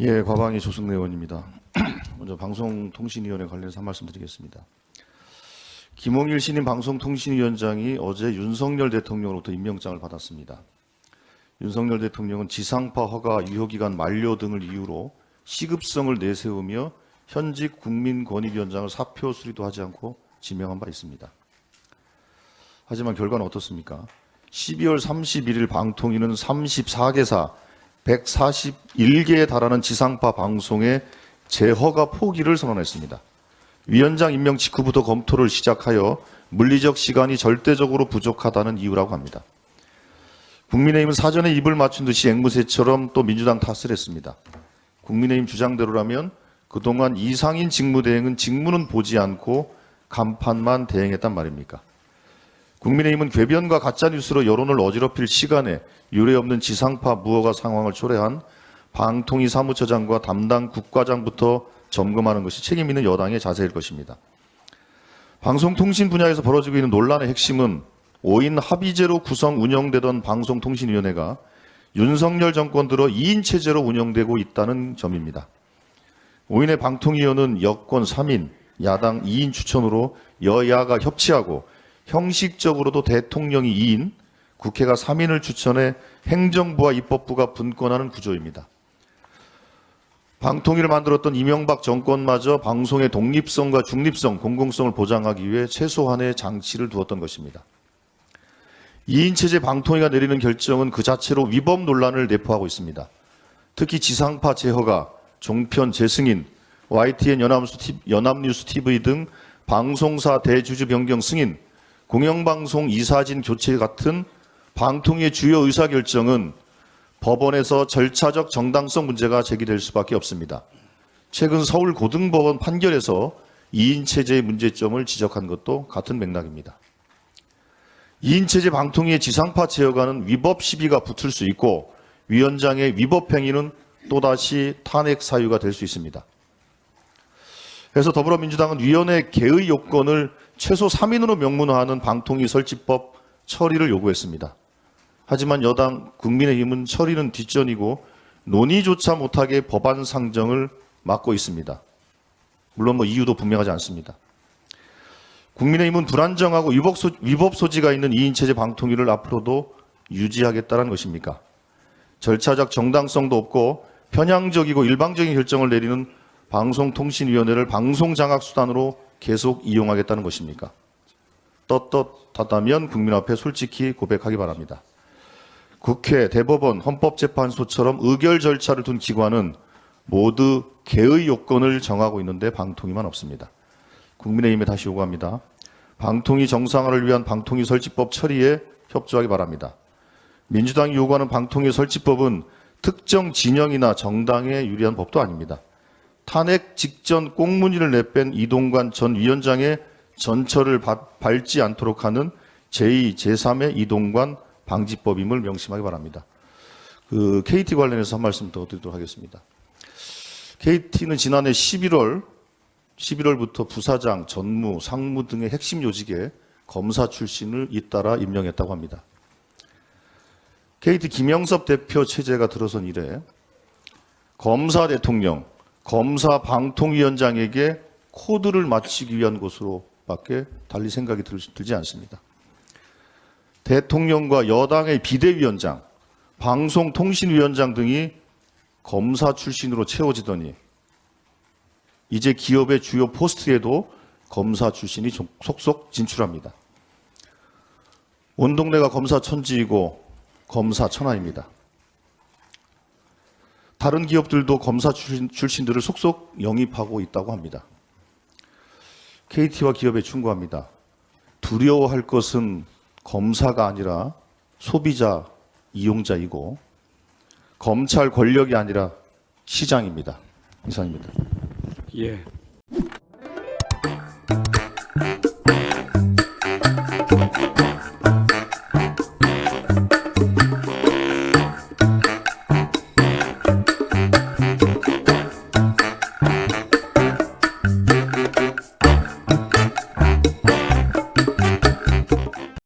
예, 과방위 조승래 의원입니다. 먼저 방송통신위원회 관련해서 한 말씀 드리겠습니다. 김홍일 신임 방송통신위원장이 어제 윤석열 대통령으로부터 임명장을 받았습니다. 윤석열 대통령은 지상파 허가 유효기간 만료 등을 이유로 시급성을 내세우며 현직 국민권익위원장을 사표 수리도 하지 않고 지명한 바 있습니다. 하지만 결과는 어떻습니까? 12월 31일 방통위는 34개사 141개에 달하는 지상파 방송의 재허가 포기를 선언했습니다. 위원장 임명 직후부터 검토를 시작하여 물리적 시간이 절대적으로 부족하다는 이유라고 합니다. 국민의힘은 사전에 입을 맞춘 듯이 앵무새처럼 또 민주당 탓을 했습니다. 국민의힘 주장대로라면 그동안 이상인 직무대행은 직무는 보지 않고 간판만 대행했단 말입니까? 국민의힘은 궤변과 가짜뉴스로 여론을 어지럽힐 시간에 유례없는 지상파 무허가 상황을 초래한 방통위 사무처장과 담당 국과장부터 점검하는 것이 책임 있는 여당의 자세일 것입니다. 방송통신 분야에서 벌어지고 있는 논란의 핵심은 5인 합의제로 구성 운영되던 방송통신위원회가 윤석열 정권 들어 2인 체제로 운영되고 있다는 점입니다. 5인의 방통위원은 여권 3인, 야당 2인 추천으로 여야가 협치하고 형식적으로도 대통령이 2인, 국회가 3인을 추천해 행정부와 입법부가 분권하는 구조입니다. 방통위를 만들었던 이명박 정권마저 방송의 독립성과 중립성, 공공성을 보장하기 위해 최소한의 장치를 두었던 것입니다. 2인 체제 방통위가 내리는 결정은 그 자체로 위법 논란을 내포하고 있습니다. 특히 지상파 재허가, 종편 재승인, YTN 연합뉴스 TV 등 방송사 대주주 변경 승인, 공영방송 이사진 교체 같은 방통위의 주요 의사결정은 법원에서 절차적 정당성 문제가 제기될 수밖에 없습니다. 최근 서울고등법원 판결에서 2인 체제의 문제점을 지적한 것도 같은 맥락입니다. 2인 체제 방통위의 지상파 제어가는 위법 시비가 붙을 수 있고 위원장의 위법 행위는 또다시 탄핵 사유가 될 수 있습니다. 그래서 더불어민주당은 위원회 개의 요건을 최소 3인으로 명문화하는 방통위 설치법 처리를 요구했습니다. 하지만 여당 국민의힘은 처리는 뒷전이고 논의조차 못하게 법안 상정을 막고 있습니다. 물론 이유도 분명하지 않습니다. 국민의힘은 불안정하고 위법 소지가 있는 2인 체제 방통위를 앞으로도 유지하겠다는 것입니까? 절차적 정당성도 없고 편향적이고 일방적인 결정을 내리는 방송통신위원회를 방송장악수단으로 계속 이용하겠다는 것입니까? 떳떳하다면 국민 앞에 솔직히 고백하기 바랍니다. 국회, 대법원, 헌법재판소처럼 의결 절차를 둔 기관은 모두 개의 요건을 정하고 있는데 방통위만 없습니다. 국민의힘에 다시 요구합니다. 방통위 정상화를 위한 방통위 설치법 처리에 협조하기 바랍니다. 민주당이 요구하는 방통위 설치법은 특정 진영이나 정당에 유리한 법도 아닙니다. 탄핵 직전 꽁무니를 내뺀 이동관 전 위원장의 전철을 밟지 않도록 하는 제2, 제3의 이동관 방지법임을 명심하기 바랍니다. KT 관련해서 한 말씀 더 드리도록 하겠습니다. KT는 지난해 11월부터 부사장, 전무, 상무 등의 핵심 요직에 검사 출신을 잇따라 임명했다고 합니다. KT 김영섭 대표 체제가 들어선 이래 검사 대통령, 검사 방통위원장에게 코드를 맞추기 위한 것으로밖에 달리 생각이 들지 않습니다. 대통령과 여당의 비대위원장, 방송통신위원장 등이 검사 출신으로 채워지더니 이제 기업의 주요 포스트에도 검사 출신이 속속 진출합니다. 온 동네가 검사 천지이고 검사 천하입니다. 다른 기업들도 검사 출신들을 속속 영입하고 있다고 합니다. KT와 기업에 충고합니다. 두려워할 것은 검사가 아니라 소비자, 이용자이고 검찰 권력이 아니라 시장입니다. 이상입니다. 예.